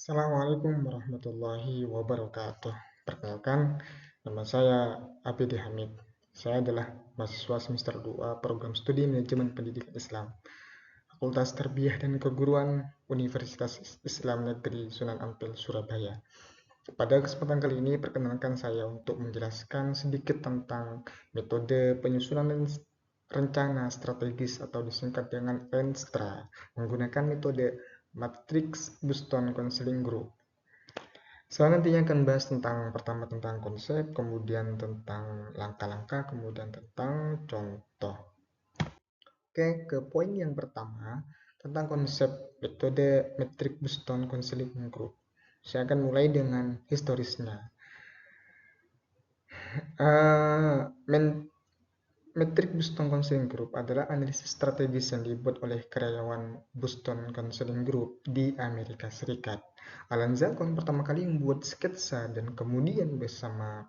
Assalamualaikum warahmatullahi wabarakatuh. Perkenalkan, nama saya Abidi Hamid. Saya adalah mahasiswa semester 2 program studi manajemen pendidikan Islam, Fakultas Tarbiyah dan Keguruan Universitas Islam Negeri Sunan Ampel, Surabaya. Pada kesempatan kali ini, perkenalkan saya untuk menjelaskan sedikit tentang metode penyusunan rencana strategis atau disingkat dengan RENSTRA menggunakan metode Matrix Boston Counseling Group. Saya nantinya akan bahas pertama tentang konsep, kemudian tentang langkah-langkah, kemudian tentang contoh. Oke, ke poin yang pertama tentang konsep metode Matrix Boston Counseling Group. Saya akan mulai dengan historisnya. Matrix Boston Counseling Group adalah analisis strategis yang dibuat oleh karyawan Boston Counseling Group di Amerika Serikat. Alan Zalcon pertama kali membuat sketsa dan kemudian bersama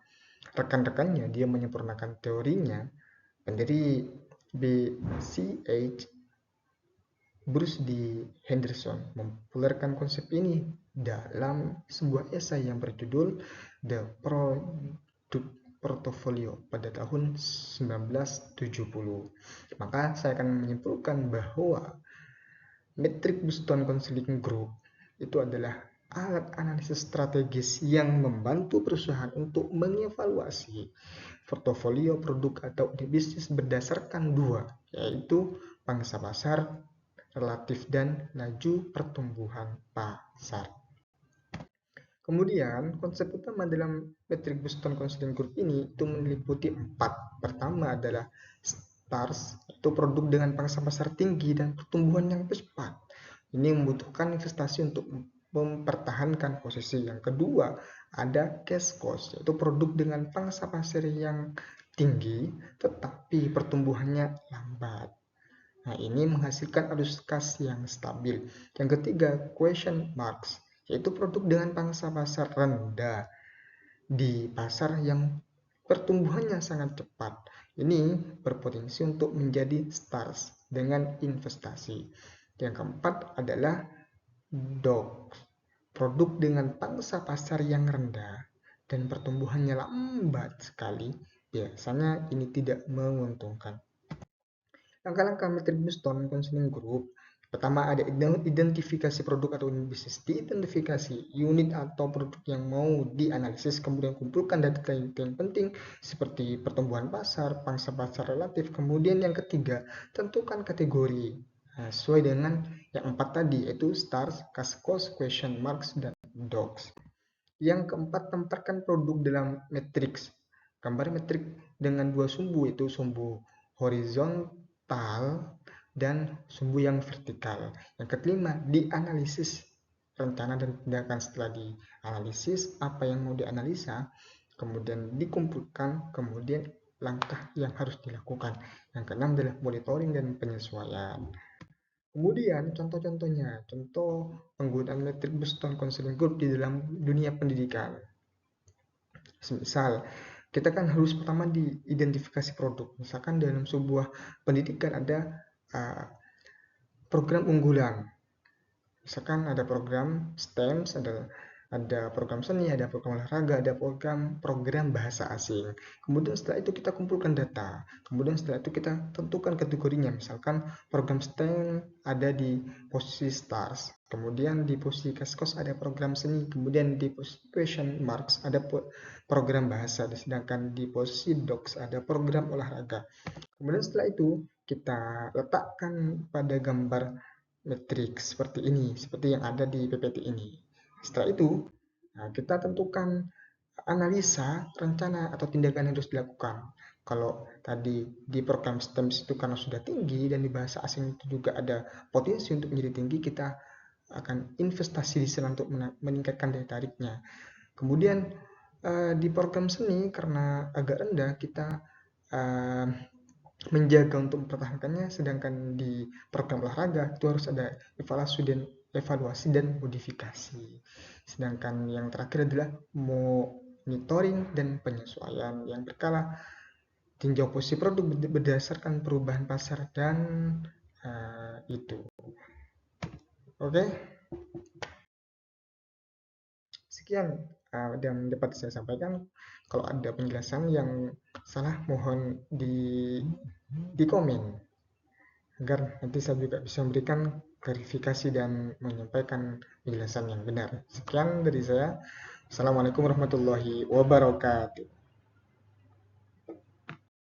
rekan-rekannya dia menyempurnakan teorinya. Pendiri BCH Bruce D. Henderson mempopulerkan konsep ini dalam sebuah esai yang berjudul The Product Portfolio pada tahun 1970. Maka saya akan menyimpulkan bahwa Matrix Boston Counseling Group itu adalah alat analisis strategis yang membantu perusahaan untuk mengevaluasi portofolio produk atau bisnis berdasarkan dua, yaitu pangsa pasar relatif dan laju pertumbuhan pasar. Kemudian, konsep utama dalam Matrix Boston Counseling Group ini itu meliputi 4. Pertama adalah STARS, itu produk dengan pangsa pasar tinggi dan pertumbuhan yang cepat. Ini membutuhkan investasi untuk mempertahankan posisi. Yang kedua, ada cash cost, yaitu produk dengan pangsa pasar yang tinggi tetapi pertumbuhannya lambat. Nah, ini menghasilkan arus kas yang stabil. Yang ketiga, question marks, yaitu produk dengan pangsa pasar rendah di pasar yang pertumbuhannya sangat cepat. Ini berpotensi untuk menjadi stars dengan investasi. Yang keempat adalah dogs, produk dengan pangsa pasar yang rendah dan pertumbuhannya lambat sekali. Biasanya ini tidak menguntungkan. Langkah-langkah Matrix Boston Counseling Group. Pertama ada identifikasi produk atau bisnis. Diidentifikasi unit atau produk yang mau dianalisis, kemudian kumpulkan data yang penting seperti pertumbuhan pasar, pangsa pasar relatif. Kemudian yang ketiga, tentukan kategori. Nah, sesuai dengan yang 4 tadi, yaitu stars, cash cost, question marks, dan dogs. Yang keempat, tempatkan produk dalam matrix. Gambar matrix dengan dua sumbu, yaitu sumbu horizontal dan sumbu yang vertikal. Yang kelima, dianalisis rencana dan tindakan. Setelah dianalisis apa yang mau dianalisa, kemudian dikumpulkan, kemudian langkah yang harus dilakukan. Yang keenam adalah monitoring dan penyesuaian. Kemudian contoh-contohnya, contoh penggunaan Matrix Boston Counseling Group di dalam dunia pendidikan. Misal, kita kan harus pertama diidentifikasi produk. Misalkan dalam sebuah pendidikan ada program unggulan. Misalkan ada program STEM, ada program seni, ada program olahraga, ada program bahasa asing. Kemudian setelah itu kita kumpulkan data. Kemudian setelah itu kita tentukan kategorinya. Misalkan program STEM ada di posisi stars. Kemudian di posisi kaskos ada program seni. Kemudian di posisi question marks ada program bahasa. Sedangkan di posisi docs ada program olahraga. Kemudian setelah itu kita letakkan pada gambar matrix seperti ini, seperti yang ada di PPT ini. Setelah itu, kita tentukan analisa, rencana, atau tindakan yang harus dilakukan. Kalau tadi di program STEM itu karena sudah tinggi dan di bahasa asing itu juga ada potensi untuk menjadi tinggi, kita akan investasi di sana untuk meningkatkan daya tariknya. Kemudian di program seni karena agak rendah, kita menjaga untuk mempertahankannya, sedangkan di program olahraga itu harus ada evaluasi dan modifikasi. Sedangkan yang terakhir adalah monitoring dan penyesuaian yang berkala, tinjau posisi produk berdasarkan perubahan pasar dan itu. Oke. Sekian yang dapat saya sampaikan. Kalau ada penjelasan yang salah, mohon di komen agar nanti saya juga bisa memberikan klarifikasi dan menyampaikan penjelasan yang benar. Sekian dari saya. Assalamualaikum warahmatullahi wabarakatuh.